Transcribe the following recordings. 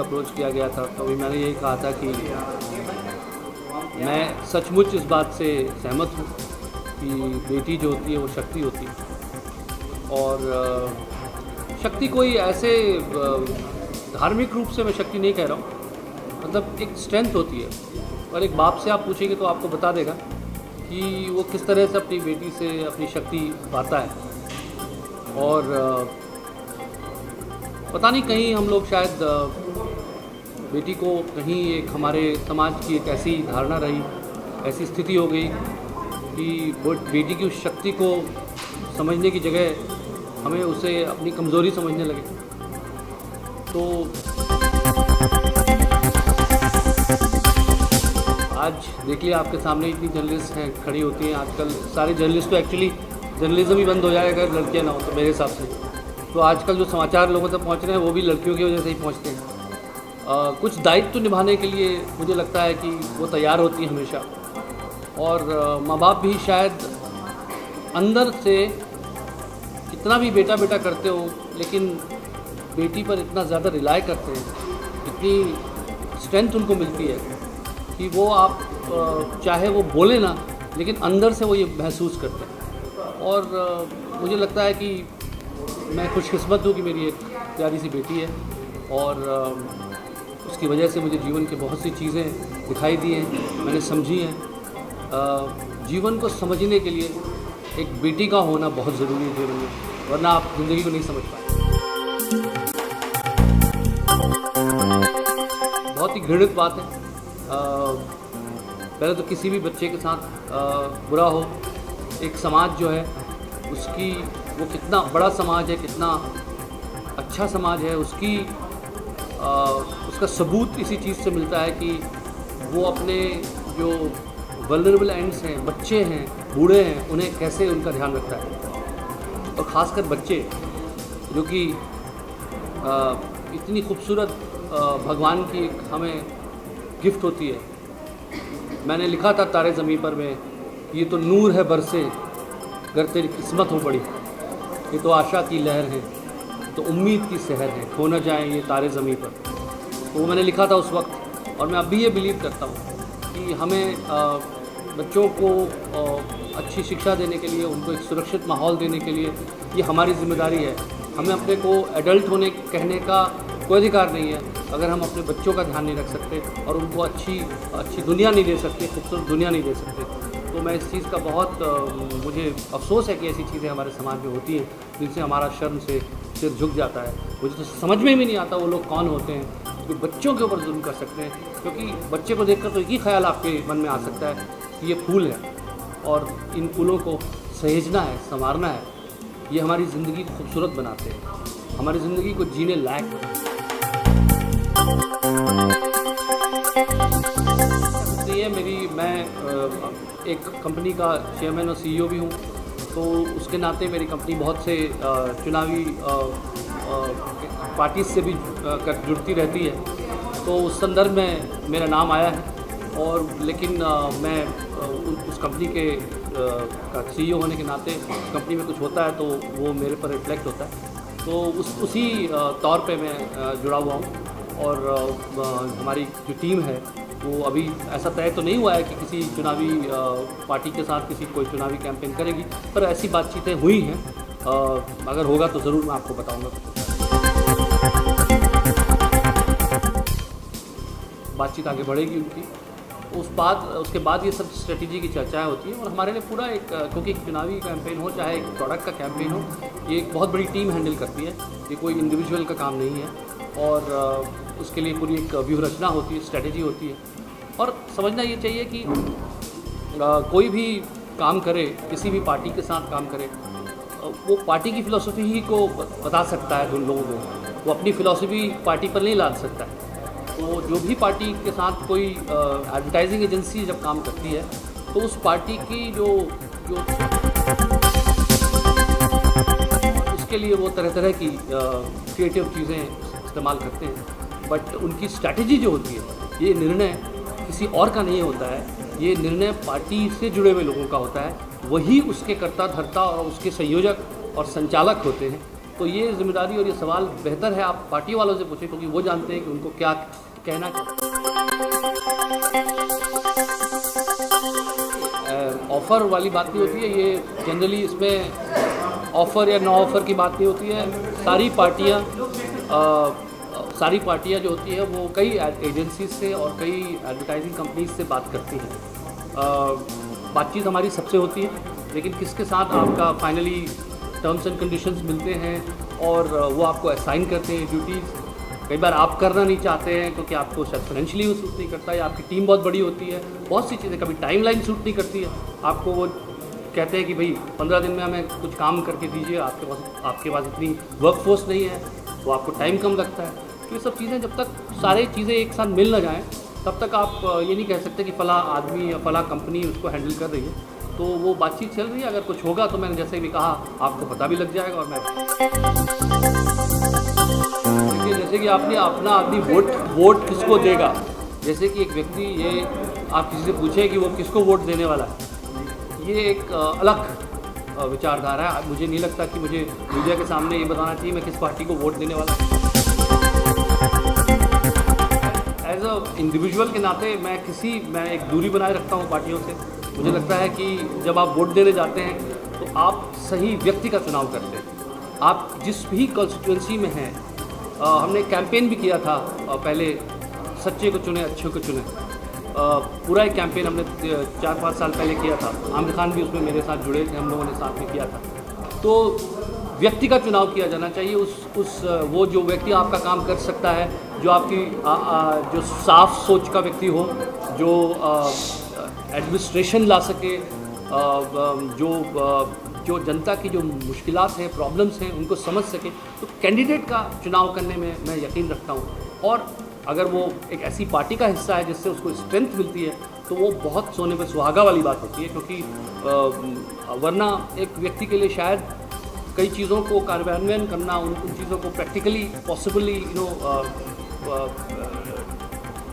Approach किया गया था, तो भी मैंने यही कहा था कि मैं सचमुच इस बात से सहमत हूँ कि बेटी जो होती है वो शक्ति होती है। और शक्ति कोई ऐसे धार्मिक रूप से मैं शक्ति नहीं कह रहा हूँ, मतलब एक स्ट्रेंथ होती है। और एक बाप से आप पूछेंगे तो आपको बता देगा कि वो किस तरह से अपनी बेटी से अपनी शक्ति पाता है। और पता नहीं कहीं हम लोग शायद बेटी को कहीं एक हमारे समाज की एक ऐसी धारणा रही, ऐसी स्थिति हो गई कि वो बेटी की उस शक्ति को समझने की जगह हमें उसे अपनी कमज़ोरी समझने लगे। तो आज देख लिया आपके सामने इतनी जर्नलिस्ट हैं खड़ी होती हैं। आजकल सारे जर्नलिस्ट तो एक्चुअली जर्नलिज्म ही बंद हो जाएगा अगर लड़कियाँ ना हो तो, मेरे हिसाब से। तो आजकल जो समाचार लोगों तक पहुँच रहे हैं वो भी लड़कियों की वजह से ही पहुँचते हैं। कुछ दायित्व निभाने के लिए मुझे लगता है कि वो तैयार होती हैं हमेशा। और माँ बाप भी शायद अंदर से कितना भी बेटा बेटा करते हो, लेकिन बेटी पर इतना ज़्यादा रिलाय करते हैं, इतनी स्ट्रेंथ उनको मिलती है कि वो आप चाहे वो बोले ना, लेकिन अंदर से वो ये महसूस करते हैं। और मुझे लगता है कि मैं खुशकिस्मत हूँ कि मेरी एक प्यारी सी बेटी है और उसकी वजह से मुझे जीवन की बहुत सी चीज़ें दिखाई दी हैं, मैंने समझी हैं। जीवन को समझने के लिए एक बेटी का होना बहुत ज़रूरी है जीवन में, वरना आप ज़िंदगी को नहीं समझ पाए। बहुत ही घृणित बात है। पहले तो किसी भी बच्चे के साथ बुरा हो, एक समाज जो है उसकी, वो कितना बड़ा समाज है, कितना अच्छा समाज है, उसका सबूत इसी चीज़ से मिलता है कि वो अपने जो वल्नरेबल एंड्स हैं, बच्चे हैं, बूढ़े हैं, उन्हें कैसे उनका ध्यान रखता है। और ख़ासकर बच्चे जो कि इतनी खूबसूरत भगवान की हमें गिफ्ट होती है। मैंने लिखा था तारे ज़मीं पर में, ये तो नूर है बरसे अगर तेरी किस्मत हो बड़ी, ये तो आशा की लहर है, तो उम्मीद की सहर है, खो न जाएँ ये तारे ज़मीं पर। तो वो मैंने लिखा था उस वक्त। और मैं अब भी ये बिलीव करता हूँ कि हमें बच्चों को अच्छी शिक्षा देने के लिए, उनको एक सुरक्षित माहौल देने के लिए ये हमारी जिम्मेदारी है। हमें अपने को एडल्ट होने कहने का कोई अधिकार नहीं है अगर हम अपने बच्चों का ध्यान नहीं रख सकते और उनको अच्छी दुनिया नहीं दे सकते, खूबसूरत दुनिया नहीं दे सकते। तो मैं इस चीज़ का बहुत मुझे अफसोस है कि ऐसी चीज़ें हमारे समाज में होती हैं जिनसे हमारा शर्म से सिर झुक जाता है। मुझे तो समझ में भी नहीं आता वो लोग कौन होते हैं जो बच्चों के ऊपर जुल्म कर सकते हैं, क्योंकि बच्चे को देखकर तो एक ही ख्याल आपके मन में आ सकता है कि ये फूल है और इन फूलों को सहेजना है, संवारना है। ये हमारी ज़िंदगी को खूबसूरत बनाते हैं, हमारी ज़िंदगी को जीने लायक। ये मैं एक कंपनी का चेयरमैन और सीईओ भी हूँ, तो उसके नाते मेरी कंपनी बहुत से चुनावी पार्टीज से भी जुड़ती रहती है। तो उस संदर्भ में मेरा नाम आया है। और लेकिन मैं उस कंपनी के का सीईओ होने के नाते कंपनी में कुछ होता है तो वो मेरे पर रिफ्लेक्ट होता है। तो उसी तौर पे मैं जुड़ा हुआ हूँ। और हमारी जो टीम है वो अभी ऐसा तय तो नहीं हुआ है कि किसी चुनावी पार्टी के साथ कोई चुनावी कैंपेन करेगी, पर ऐसी बातचीतें हुई हैं। अगर होगा तो ज़रूर मैं आपको बताऊंगा। बातचीत आगे बढ़ेगी उनकी। उसके बाद ये सब स्ट्रेटजी की चर्चाएं होती हैं। और हमारे लिए पूरा एक, क्योंकि एक चुनावी कैंपेन हो चाहे एक प्रोडक्ट का कैंपेन हो, ये एक बहुत बड़ी टीम हैंडल करती है, ये कोई इंडिविजुअल का काम नहीं है। और उसके लिए पूरी एक व्यूह रचना होती है, स्ट्रेटजी होती है। और समझना ये चाहिए कि कोई भी काम करे, किसी भी पार्टी के साथ काम करे, वो पार्टी की फ़िलॉसफी ही को बता सकता है उन लोगों को, वो अपनी फ़िलॉसफी पार्टी पर नहीं लाद सकता है। तो जो भी पार्टी के साथ कोई एडवर्टाइजिंग एजेंसी जब काम करती है तो उस पार्टी की जो उसके लिए वो तरह तरह की क्रिएटिव चीज़ें इस्तेमाल करते हैं। बट उनकी स्ट्रैटेजी जो होती है, ये निर्णय किसी और का नहीं होता है, ये निर्णय पार्टी से जुड़े हुए लोगों का होता है। वही उसके कर्ता धर्ता और उसके संयोजक और संचालक होते हैं। तो ये जिम्मेदारी और ये सवाल बेहतर है आप पार्टी वालों से पूछें, क्योंकि वो जानते हैं कि उनको क्या कहना चाहिए। ऑफ़र वाली बात नहीं होती है, ये जनरली इसमें ऑफ़र या नो ऑफ़र की बात नहीं होती है। सारी पार्टियां जो होती है वो कई एजेंसीज से और कई एडवर्टाइजिंग कंपनीज से बात करती हैं। बातचीत हमारी सबसे होती है, लेकिन किसके साथ आपका फाइनली टर्म्स एंड कंडीशंस मिलते हैं और वो आपको असाइन करते हैं ड्यूटीज़। कई बार आप करना नहीं चाहते हैं क्योंकि आपको शायद फाइनेंशियली वो सूट नहीं करता, या आपकी टीम बहुत बड़ी होती है, बहुत सी चीज़ें, कभी टाइमलाइन सूट नहीं करती है आपको। वो कहते हैं कि भाई 15 दिन में हमें कुछ काम करके दीजिए, आपके पास इतनी वर्कफोर्स नहीं है, वो आपको टाइम कम लगता है। तो ये सब चीज़ें जब तक सारी चीज़ें एक साथ मिल ना जाएँ तब तक आप ये नहीं कह सकते कि फ़ला आदमी या फ़ला कंपनी उसको हैंडल कर रही है। तो वो बातचीत चल रही है, अगर कुछ होगा तो मैंने जैसे भी कहा आपको पता भी लग जाएगा। और मैं देखिए, जैसे कि आपने अपना आदमी वोट किसको देगा, जैसे कि एक व्यक्ति ये आप किसी से पूछें कि वो किसको वोट देने वाला है, ये एक अलग विचारधारा है। मुझे नहीं लगता कि मुझे मीडिया के सामने ये बताना चाहिए मैं किस पार्टी को वोट देने वाला हूँ। एज अ इंडिविजुअल के नाते मैं एक दूरी बनाए रखता हूँ पार्टियों से। मुझे लगता है कि जब आप वोट देने जाते हैं तो आप सही व्यक्ति का चुनाव करते हैं। आप जिस भी कॉन्स्टिट्यूंसी में हैं, हमने कैंपेन भी किया था पहले, सच्चे को चुने अच्छे को चुने, पूरा एक कैंपेन हमने 4-5 साल पहले किया था। आमिर खान भी उसमें मेरे साथ जुड़े थे, हम लोगों ने साथ में किया था। तो व्यक्ति का चुनाव किया जाना चाहिए। वो जो व्यक्ति आपका काम कर सकता है, जो आपकी जो साफ सोच का व्यक्ति हो, जो एडमिनिस्ट्रेशन ला सके, जो जनता की जो मुश्किलात हैं, प्रॉब्लम्स हैं, उनको समझ सके, तो कैंडिडेट का चुनाव करने में मैं यकीन रखता हूँ। और अगर वो एक ऐसी पार्टी का हिस्सा है जिससे उसको स्ट्रेंथ मिलती है तो वो बहुत सोने पर सुहागा वाली बात होती है। क्योंकि वरना एक व्यक्ति के लिए शायद कई चीज़ों को कार्यान्वयन करना, उन चीज़ों को practically possibly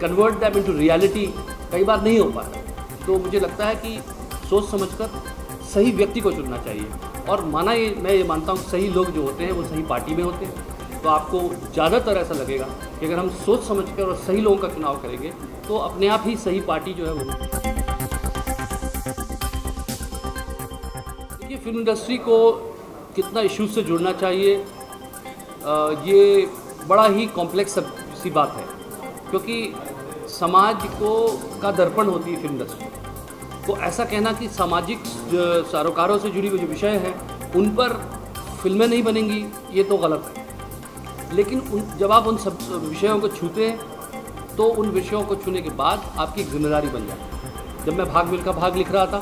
convert them into reality कई बार नहीं हो पाता। तो मुझे लगता है कि सोच समझकर सही व्यक्ति को चुनना चाहिए। और मैं ये मानता हूँ सही लोग जो होते हैं वो सही पार्टी में होते हैं। तो आपको ज़्यादातर ऐसा लगेगा कि अगर हम सोच समझकर और सही लोगों का चुनाव करेंगे तो अपने आप ही सही पार्टी जो है वो। देखिए, फिल्म इंडस्ट्री को कितना इश्यूज से जुड़ना चाहिए, ये बड़ा ही कॉम्प्लेक्स सी बात है, क्योंकि समाज का दर्पण होती है फिल्म इंडस्ट्री। तो ऐसा कहना कि सामाजिक सरोकारों से जुड़ी हुई जो विषय हैं उन पर फिल्में नहीं बनेंगी, ये तो गलत है। लेकिन जब आप उन सब विषयों को छूते हैं तो उन विषयों को छूने के बाद आपकी एक जिम्मेदारी बन जाती है। जब मैं भाग मिल्खा भाग लिख रहा था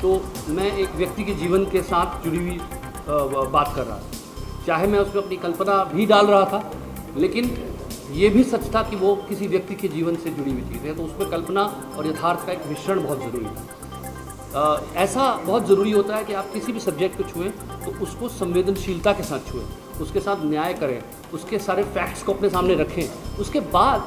तो मैं एक व्यक्ति के जीवन के साथ जुड़ी हुई बात कर रहा था, चाहे मैं उसमें अपनी कल्पना भी डाल रहा था, लेकिन ये भी सच था कि वो किसी व्यक्ति के जीवन से जुड़ी हुई चीज़ है। तो उसमें कल्पना और यथार्थ का एक मिश्रण बहुत ज़रूरी था। ऐसा बहुत ज़रूरी होता है कि आप किसी भी सब्जेक्ट को छुएं तो उसको संवेदनशीलता के साथ छुएं, उसके साथ न्याय करें, उसके सारे फैक्ट्स को अपने सामने रखें। उसके बाद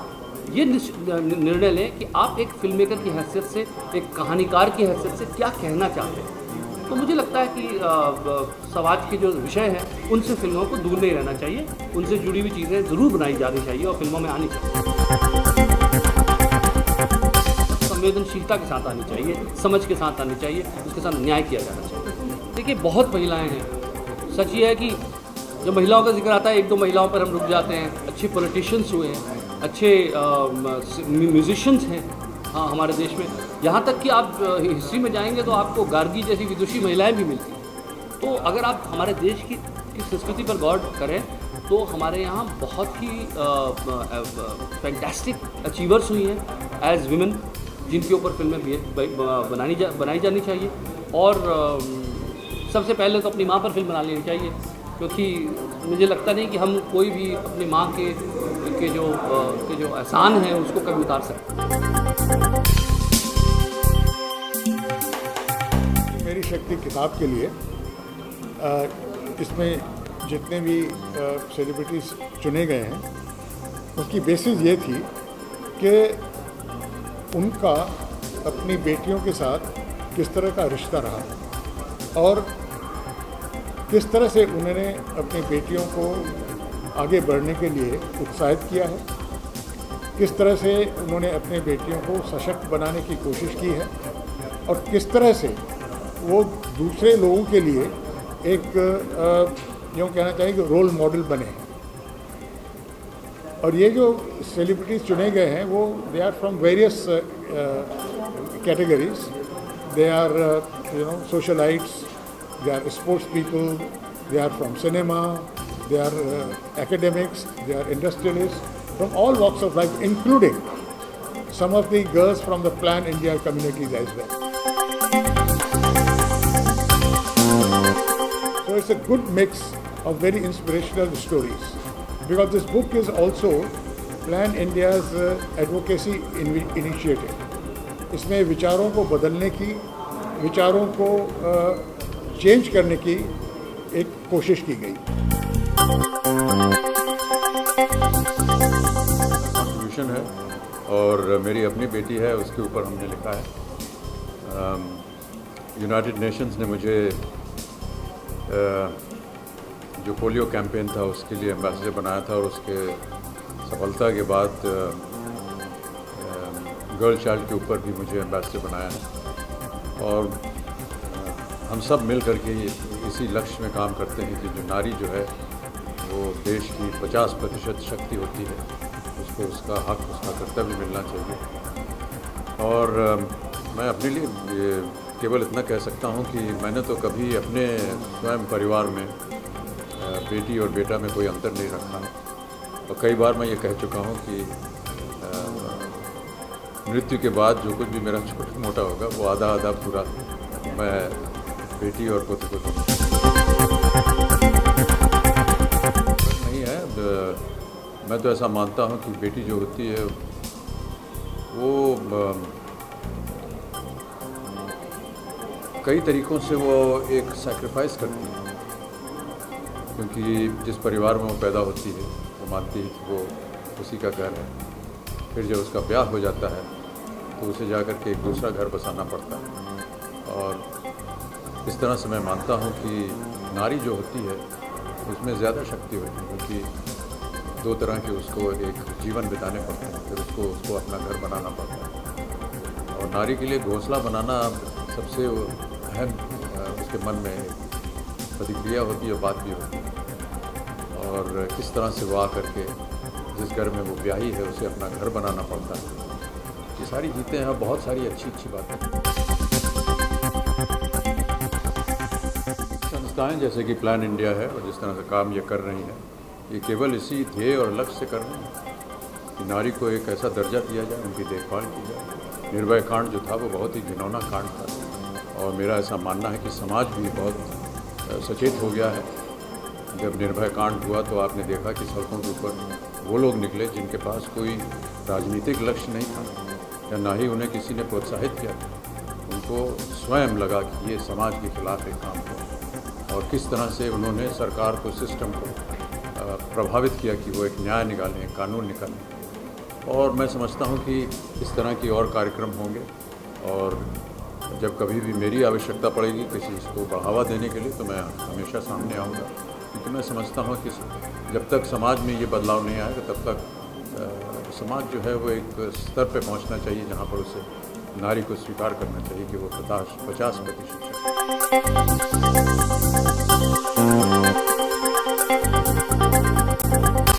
ये निर्णय लें कि आप एक फिल्म मेकर की हैसियत से, एक कहानीकार की हैसियत से क्या कहना चाहते हैं। तो मुझे लगता है कि समाज के जो विषय हैं उनसे फिल्मों को दूर नहीं रहना चाहिए, उनसे जुड़ी हुई चीज़ें ज़रूर बनाई जानी चाहिए और फिल्मों में आनी चाहिए। संवेदनशीलता के साथ आनी चाहिए, समझ के साथ आनी चाहिए, उसके साथ न्याय किया जाना चाहिए। देखिए, बहुत महिलाएं हैं। सच ये है कि जब महिलाओं का जिक्र आता है, 1-2 महिलाओं पर हम रुक जाते हैं। अच्छे पॉलिटिशियंस हुए हैं, अच्छे म्यूजिशियंस हैं हाँ हमारे देश में। यहाँ तक कि आप हिस्ट्री में जाएंगे तो आपको गार्गी जैसी विदुषी महिलाएं भी मिलती हैं। तो अगर आप हमारे देश की संस्कृति पर गौर करें तो हमारे यहाँ बहुत ही फैंटास्टिक अचीवर्स हुई हैं एज विमेन, जिनके ऊपर फिल्में बनाई जानी चाहिए। और सबसे पहले तो अपनी माँ पर फिल्म बना लेनी चाहिए, क्योंकि मुझे लगता नहीं कि हम कोई भी अपनी माँ के जो एहसान है उसको कभी उतार सकते। मेरी शक्ति किताब के लिए इसमें जितने भी सेलिब्रिटीज़ चुने गए हैं उसकी बेसिस ये थी कि उनका अपनी बेटियों के साथ किस तरह का रिश्ता रहा और किस तरह से उन्होंने अपनी बेटियों को आगे बढ़ने के लिए उत्साहित किया है, किस तरह से उन्होंने अपने बेटियों को सशक्त बनाने की कोशिश की है और किस तरह से वो दूसरे लोगों के लिए एक यूँ कहना चाहिए कि रोल मॉडल बने हैं। और ये जो सेलिब्रिटीज़ चुने गए हैं वो they are from various categories, they are socialites, they are sports people, they are from cinema, they are academics, they are industrialists, from all walks of life, including some of the girls from the Plan India communities as well. So it's a good mix of very inspirational stories, because this book is also Plan India's advocacy initiative. इसमें विचारों को बदलने की, विचारों को change करने की एक कोशिश की गई। कॉन्ट्रीब्यूशन है और मेरी अपनी बेटी है, उसके ऊपर हमने लिखा है। यूनाइटेड नेशंस ने मुझे जो पोलियो कैंपेन था उसके लिए एम्बेसडर बनाया था और उसके सफलता के बाद गर्ल चाइल्ड के ऊपर भी मुझे एम्बेसडर बनाया है। और हम सब मिल कर के इसी लक्ष्य में काम करते हैं कि जो नारी जो है वो देश की 50% शक्ति होती है, उसको उसका हक, उसका कर्तव्य मिलना चाहिए। और मैं अपने लिए केवल इतना कह सकता हूँ कि मैंने तो कभी अपने स्वयं परिवार में बेटी और बेटा में कोई अंतर नहीं रखा। और कई बार मैं ये कह चुका हूँ कि मृत्यु के बाद जो कुछ भी मेरा छोटा मोटा होगा वो आधा आधा पूरा मैं बेटी और पुत्र को दूँगा। नहीं है, मैं तो ऐसा मानता हूँ कि बेटी जो होती है वो कई तरीक़ों से वो एक सैक्रिफाइस करती है, क्योंकि जिस परिवार में वो पैदा होती है वो मानती है कि वो उसी का घर है। फिर जब उसका ब्याह हो जाता है तो उसे जाकर के एक दूसरा घर बसाना पड़ता है। और इस तरह से मैं मानता हूँ कि नारी जो होती है उसमें ज़्यादा शक्ति होती है, क्योंकि दो तरह के उसको एक जीवन बिताने पड़ते हैं, फिर उसको अपना घर बनाना पड़ता है। और नारी के लिए घोंसला बनाना सबसे अहम उसके मन में प्रतिक्रिया होती है, बात भी होती है। और किस तरह से वो आ करके जिस घर में वो ब्याही है उसे अपना घर बनाना पड़ता है, ये सारी चीज़ें हैं। बहुत सारी अच्छी बातें। संस्थाएं जैसे कि प्लान इंडिया है और जिस तरह से काम ये कर रही हैं, ये केवल इसी ध्येय और लक्ष्य से कर रही हैं कि नारी को एक ऐसा दर्जा दिया जाए, उनकी देखभाल की जाए। निर्भया कांड जो था वो बहुत ही घिनौना कांड था और मेरा ऐसा मानना है कि समाज भी बहुत सचेत हो गया है। जब निर्भया कांड हुआ तो आपने देखा कि सड़कों के ऊपर वो लोग निकले जिनके पास कोई राजनीतिक लक्ष्य नहीं था या ना ही उन्हें किसी ने प्रोत्साहित किया। उनको स्वयं लगा कि ये समाज के खिलाफ एक काम हो, और किस तरह से उन्होंने सरकार को, सिस्टम को प्रभावित किया कि वो एक न्याय निकालें, एक कानून निकालें। और मैं समझता हूँ कि इस तरह की और कार्यक्रम होंगे, और जब कभी भी मेरी आवश्यकता पड़ेगी किसी इसको बढ़ावा देने के लिए तो मैं हमेशा सामने आऊँगा, क्योंकि मैं समझता हूँ कि जब तक समाज में ये बदलाव नहीं आएगा तब तक समाज जो है वो एक स्तर पे पहुंचना चाहिए जहां पर उसे नारी को स्वीकार करना चाहिए कि वो 50%